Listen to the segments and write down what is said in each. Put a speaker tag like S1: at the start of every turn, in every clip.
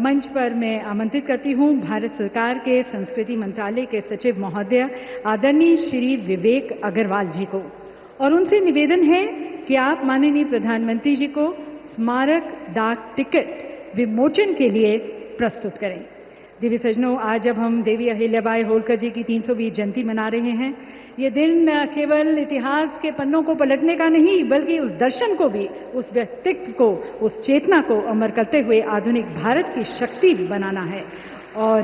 S1: मंच पर मैं आमंत्रित करती हूं भारत सरकार के संस्कृति मंत्रालय के सचिव महोदय आदरणीय श्री विवेक अग्रवाल जी को, और उनसे निवेदन है कि आप माननीय प्रधानमंत्री जी को स्मारक डाक टिकट विमोचन के लिए प्रस्तुत करें। देवी सज्जनों, आज जब हम देवी अहिल्याबाई होलकर जी की 320 जयंती मना रहे हैं, ये दिन केवल इतिहास के पन्नों को पलटने का नहीं, बल्कि उस दर्शन को भी, उस व्यक्तित्व को, उस चेतना को अमर करते हुए आधुनिक भारत की शक्ति बनाना है। और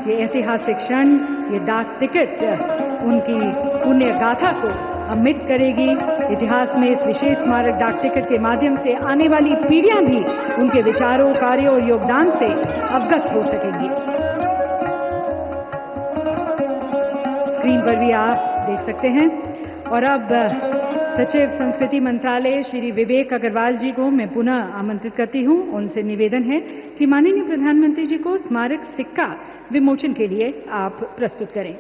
S1: ये ऐतिहासिक क्षण, ये डाक टिकट उनकी पुण्य गाथा को अमृत करेगी। इतिहास में इस विशेष स्मारक डाक टिकट के माध्यम से आने वाली पीढ़ियां भी उनके विचारों, कार्यों और योगदान से अवगत हो सकेंगी। स्क्रीन पर भी आप देख सकते हैं। और अब सचिव संस्कृति मंत्रालय श्री विवेक अग्रवाल जी को मैं पुनः आमंत्रित करती हूं। उनसे निवेदन है कि माननीय प्रधानमंत्री जी को स्मारक सिक्का विमोचन के लिए आप प्रस्तुत करें।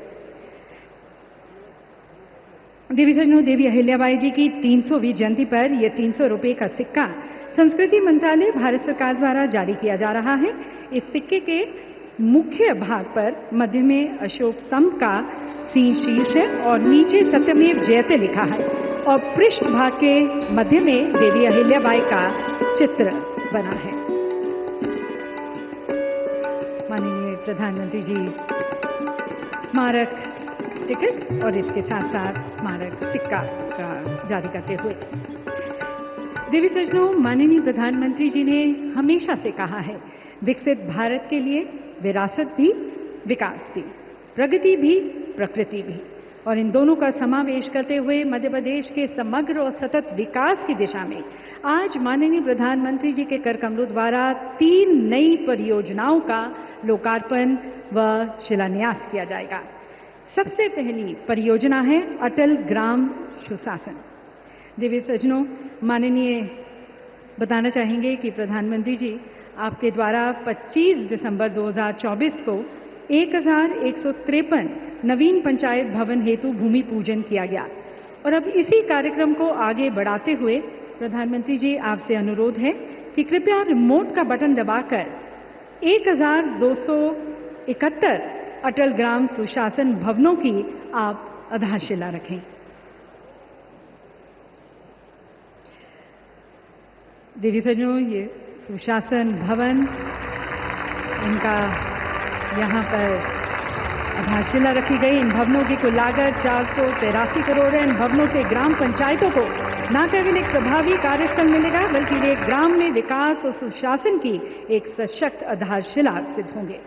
S1: देवी सज्जनों, देवी अहिल्याबाई जी की 300वीं जयंती पर यह 300 रुपये का सिक्का संस्कृति मंत्रालय भारत सरकार द्वारा जारी किया जा रहा है। इस सिक्के के मुख्य भाग पर मध्य में अशोक स्तंभ का शीर्ष है और नीचे सत्यमेव जयते लिखा है, और पृष्ठ भाग के मध्य में देवी अहिल्याबाई का चित्र बना है। माननीय प्रधानमंत्री जी स्मारक टिकट और इसके साथ साथ स्मारक सिक्का का जारी करते हुए, देवी सज्जनों, माननीय प्रधानमंत्री जी ने हमेशा से कहा है, विकसित भारत के लिए विरासत भी, विकास भी, प्रगति भी, प्रकृति भी, और इन दोनों का समावेश करते हुए मध्य प्रदेश के समग्र और सतत विकास की दिशा में आज माननीय प्रधानमंत्री जी के कर कमलों द्वारा 3 नई परियोजनाओं का लोकार्पण व शिलान्यास किया जाएगा। सबसे पहली परियोजना है अटल ग्राम सुशासन। देवी सज्जनों, माननीय बताना चाहेंगे कि प्रधानमंत्री जी आपके द्वारा 25 दिसंबर 2024 को 1153 नवीन पंचायत भवन हेतु भूमि पूजन किया गया, और अब इसी कार्यक्रम को आगे बढ़ाते हुए प्रधानमंत्री जी आपसे अनुरोध है कि कृपया रिमोट का बटन दबाकर 1271 अटल ग्राम सुशासन भवनों की आप आधारशिला रखें। देवी सज्जनों, ये सुशासन भवन, इनका यहाँ पर आधारशिला रखी गई। इन भवनों की कुल लागत 483 करोड़ है। इन भवनों से ग्राम पंचायतों को न केवल एक प्रभावी कार्यस्थल मिलेगा, बल्कि वे ग्राम में विकास और सुशासन की एक सशक्त आधारशिला सिद्ध होंगे।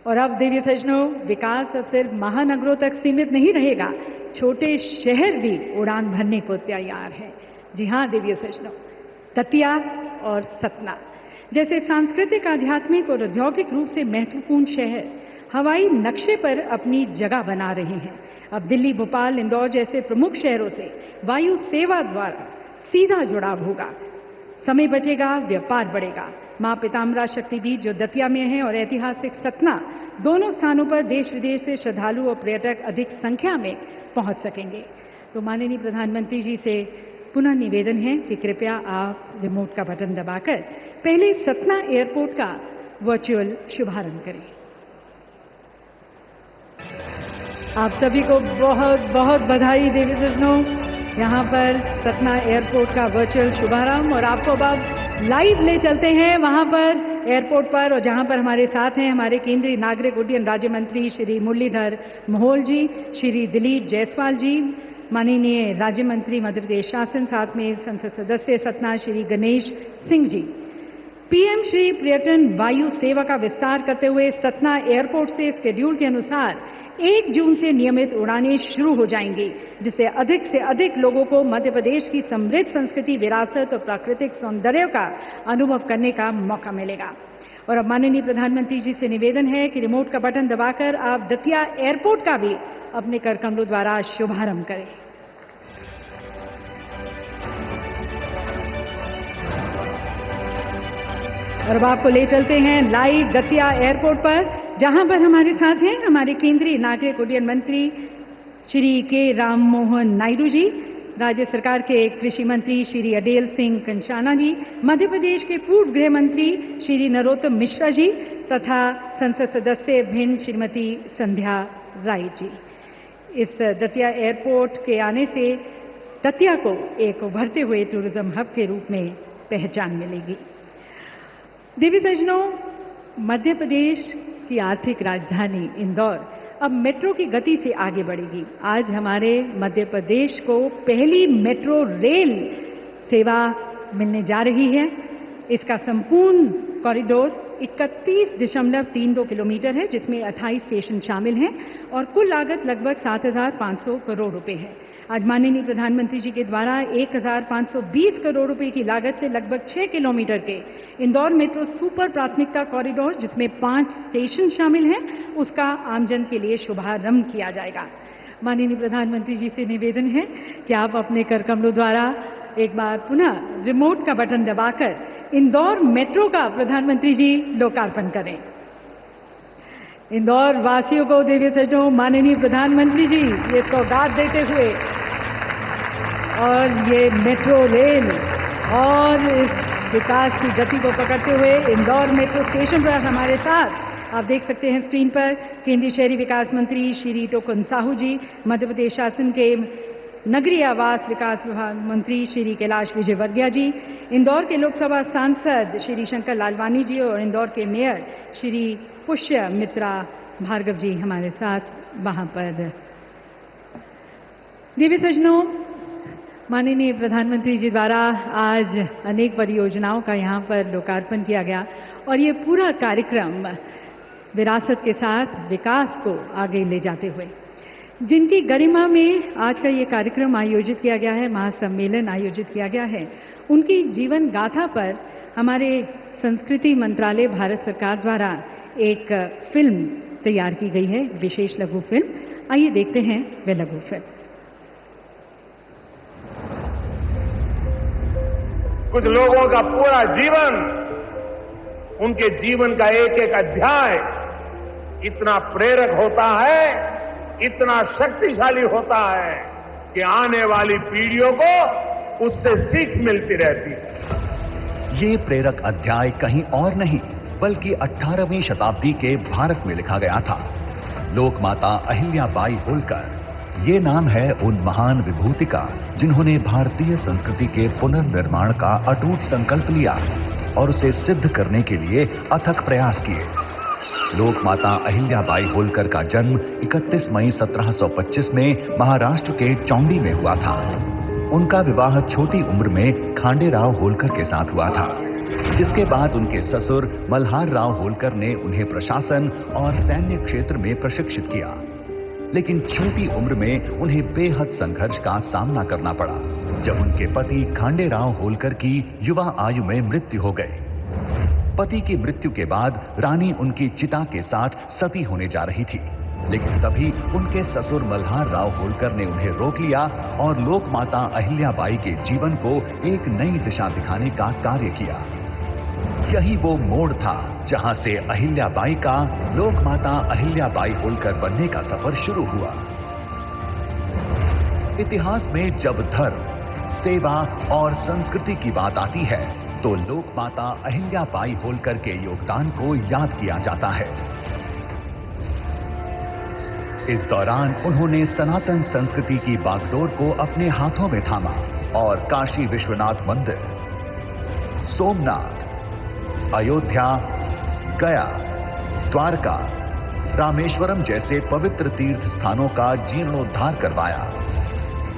S1: और अब देवी सज्जनों, विकास अब सिर्फ महानगरों तक सीमित नहीं रहेगा, छोटे शहर भी उड़ान भरने को तैयार हैं। जी हाँ देवी सज्जनों, दतिया और सतना जैसे सांस्कृतिक, आध्यात्मिक और औद्योगिक रूप से महत्वपूर्ण शहर हवाई नक्शे पर अपनी जगह बना रहे हैं। अब दिल्ली, भोपाल, इंदौर जैसे प्रमुख शहरों से वायु सेवा द्वारा सीधा जुड़ाव होगा, समय बचेगा, व्यापार बढ़ेगा। मां पीताम्बरा शक्तिपीठ जो दतिया में है और ऐतिहासिक सतना, दोनों स्थानों पर देश विदेश से श्रद्धालु और पर्यटक अधिक संख्या में पहुंच सकेंगे। तो माननीय प्रधानमंत्री जी से पुनः निवेदन है कि कृपया आप रिमोट का बटन दबाकर पहले सतना एयरपोर्ट का वर्चुअल शुभारंभ करें। आप सभी को बहुत बहुत बधाई देवी सज्जनों, यहाँ पर सतना एयरपोर्ट का वर्चुअल शुभारंभ। और आपको अब लाइव ले चलते हैं वहाँ पर एयरपोर्ट पर, और जहाँ पर हमारे साथ हैं हमारे केंद्रीय नागरिक उड्डयन राज्य मंत्री श्री मुरलीधर मोहोल जी, श्री दिलीप जायसवाल जी, माननीय राज्य मंत्री मध्य प्रदेश शासन, साथ में संसद सदस्य सतना श्री गणेश सिंह जी। पीएम श्री पर्यटन वायु सेवा का विस्तार करते हुए सतना एयरपोर्ट से शेड्यूल के अनुसार 1 जून से नियमित उड़ानें शुरू हो जाएंगी, जिससे अधिक से अधिक लोगों को मध्य प्रदेश की समृद्ध संस्कृति, विरासत और प्राकृतिक सौंदर्य का अनुभव करने का मौका मिलेगा। और अब माननीय प्रधानमंत्री जी से निवेदन है कि रिमोट का बटन दबाकर आप दतिया एयरपोर्ट का भी अपने कर कमलों द्वारा शुभारंभ करें। और अब आपको ले चलते हैं लाइव दतिया एयरपोर्ट पर, जहां पर हमारे साथ हैं हमारे केंद्रीय नागरिक उड्डयन मंत्री श्री के राम मोहन नायडू जी, राज्य सरकार के कृषि मंत्री श्री अडेल सिंह कंचाना जी, मध्य प्रदेश के पूर्व गृह मंत्री श्री नरोत्तम मिश्रा जी तथा संसद सदस्य भिंड श्रीमती संध्या राय जी। इस दतिया एयरपोर्ट के आने से दतिया को एक उभरते हुए टूरिज्म हब के रूप में पहचान मिलेगी। देवी सज्जनों, मध्य प्रदेश की आर्थिक राजधानी इंदौर अब मेट्रो की गति से आगे बढ़ेगी। आज हमारे मध्य प्रदेश को पहली मेट्रो रेल सेवा मिलने जा रही है। इसका संपूर्ण कॉरिडोर 31.32 किलोमीटर है, जिसमें 28 स्टेशन शामिल हैं और कुल लागत लगभग 7,500 करोड़ रुपए है। आज माननीय प्रधानमंत्री जी के द्वारा 1,520 करोड़ रुपए की लागत से लगभग 6 किलोमीटर के इंदौर मेट्रो सुपर प्राथमिकता कॉरिडोर, जिसमें 5 स्टेशन शामिल हैं, उसका आमजन के लिए शुभारंभ किया जाएगा। माननीय प्रधानमंत्री जी से निवेदन है कि आप अपने कर कमलों द्वारा एक बार पुनः रिमोट का बटन दबाकर इंदौर मेट्रो का प्रधानमंत्री जी लोकार्पण करें। इंदौर वासियों को देवी सज्जनों, माननीय प्रधानमंत्री जी ये सौगात देते हुए और ये मेट्रो रेल और इस विकास की गति को पकड़ते हुए इंदौर मेट्रो स्टेशन पर हमारे साथ आप देख सकते हैं स्क्रीन पर केंद्रीय शहरी विकास मंत्री श्री टोकन साहू जी, मध्य प्रदेश शासन के नगरीय आवास विकास विभाग मंत्री श्री कैलाश विजयवर्गीय जी, इंदौर के लोकसभा सांसद श्री शंकर लालवानी जी और इंदौर के मेयर श्री पुष्य मित्रा भार्गव जी हमारे साथ वहां पर। देवी सज्जनों, माननीय प्रधानमंत्री जी द्वारा आज अनेक परियोजनाओं का यहाँ पर लोकार्पण किया गया और ये पूरा कार्यक्रम विरासत के साथ विकास को आगे ले जाते हुए, जिनकी गरिमा में आज का ये कार्यक्रम आयोजित किया गया है, महासम्मेलन आयोजित किया गया है, उनकी जीवन गाथा पर हमारे संस्कृति मंत्रालय भारत सरकार द्वारा एक फिल्म तैयार की गई है, विशेष लघु फिल्म। आइए देखते हैं वह लघु फिल्म।
S2: कुछ लोगों का पूरा जीवन, उनके जीवन का एक एक अध्याय इतना प्रेरक होता है, इतना शक्तिशाली होता है कि आने वाली पीढ़ियों को उससे सीख मिलती रहती है।
S3: ये प्रेरक अध्याय कहीं और नहीं बल्कि 18वीं शताब्दी के भारत में लिखा गया था। लोकमाता अहिल्याबाई होलकर ये नाम है उन महान विभूति का जिन्होंने भारतीय संस्कृति के पुनर्निर्माण का अटूट संकल्प लिया और उसे सिद्ध करने के लिए अथक प्रयास किए। लोकमाता अहिल्याबाई होलकर का जन्म 31 मई 1725 में महाराष्ट्र के चौंडी में हुआ था। उनका विवाह छोटी उम्र में खांडेराव होलकर के साथ हुआ था, जिसके बाद उनके ससुर मल्हार राव होलकर ने उन्हें प्रशासन और सैन्य क्षेत्र में प्रशिक्षित किया। लेकिन छोटी उम्र में उन्हें बेहद संघर्ष का सामना करना पड़ा जब उनके पति खांडेराव होलकर की युवा आयु में मृत्यु हो गई। पति की मृत्यु के बाद रानी उनकी चिता के साथ सती होने जा रही थी, लेकिन तभी उनके ससुर मल्हार राव होलकर ने उन्हें रोक लिया और लोकमाता अहिल्याबाई के जीवन को एक नई दिशा दिखाने का कार्य किया। यही वो मोड़ था जहां से अहिल्याबाई का लोकमाता अहिल्याबाई होलकर बनने का सफर शुरू हुआ। इतिहास में जब धर्म, सेवा और संस्कृति की बात आती है तो लोकमाता अहिल्याबाई होलकर के योगदान को याद किया जाता है। इस दौरान उन्होंने सनातन संस्कृति की बागडोर को अपने हाथों में थामा और काशी विश्वनाथ मंदिर, सोमनाथ, अयोध्या, गया, द्वारका, रामेश्वरम जैसे पवित्र तीर्थ स्थानों का जीर्णोद्धार करवाया।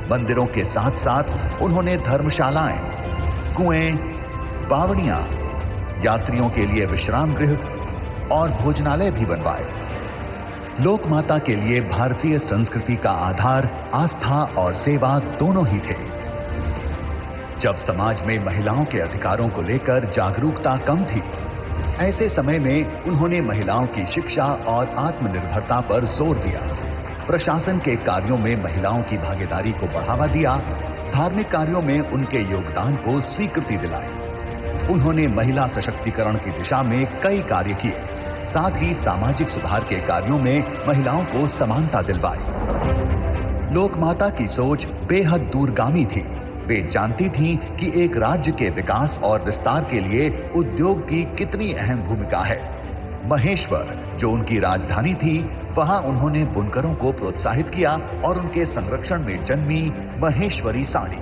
S3: मंदिरों के साथ साथ उन्होंने धर्मशालाएं, कुएं, बावड़ियां, यात्रियों के लिए विश्राम गृह और भोजनालय भी बनवाए। लोकमाता के लिए भारतीय संस्कृति का आधार आस्था और सेवा दोनों ही थे। जब समाज में महिलाओं के अधिकारों को लेकर जागरूकता कम थी, ऐसे समय में उन्होंने महिलाओं की शिक्षा और आत्मनिर्भरता पर जोर दिया। प्रशासन के कार्यों में महिलाओं की भागीदारी को बढ़ावा दिया, धार्मिक कार्यों में उनके योगदान को स्वीकृति दिलाई। उन्होंने महिला सशक्तिकरण की दिशा में कई कार्य किए, साथ ही सामाजिक सुधार के कार्यों में महिलाओं को समानता दिलवाई। लोकमाता की सोच बेहद दूरगामी थी। वे जानती थीं कि एक राज्य के विकास और विस्तार के लिए उद्योग की कितनी अहम भूमिका है। महेश्वर, जो उनकी राजधानी थी, वहां उन्होंने बुनकरों को प्रोत्साहित किया और उनके संरक्षण में जन्मी महेश्वरी साड़ी।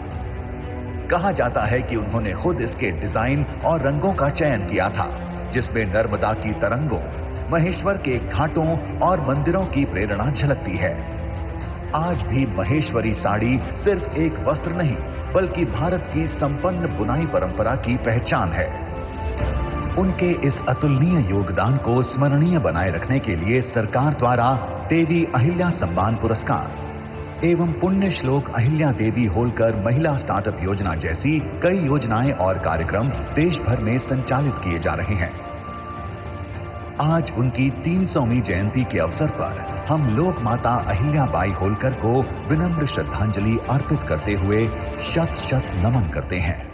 S3: कहा जाता है कि उन्होंने खुद इसके डिजाइन और रंगों का चयन किया था, जिसमें नर्मदा की तरंगों, महेश्वर के घाटों और मंदिरों की प्रेरणा झलकती है। आज भी महेश्वरी साड़ी सिर्फ एक वस्त्र नहीं, बल्कि भारत की संपन्न बुनाई परंपरा की पहचान है। उनके इस अतुलनीय योगदान को स्मरणीय बनाए रखने के लिए सरकार द्वारा देवी अहिल्या सम्मान पुरस्कार एवं पुण्य श्लोक अहिल्या देवी होलकर महिला स्टार्टअप योजना जैसी कई योजनाएं और कार्यक्रम देश भर में संचालित किए जा रहे हैं। आज उनकी 300वीं जयंती के अवसर पर हम लोक माता अहिल्या बाई होलकर को विनम्र श्रद्धांजलि अर्पित करते हुए शत शत नमन करते हैं।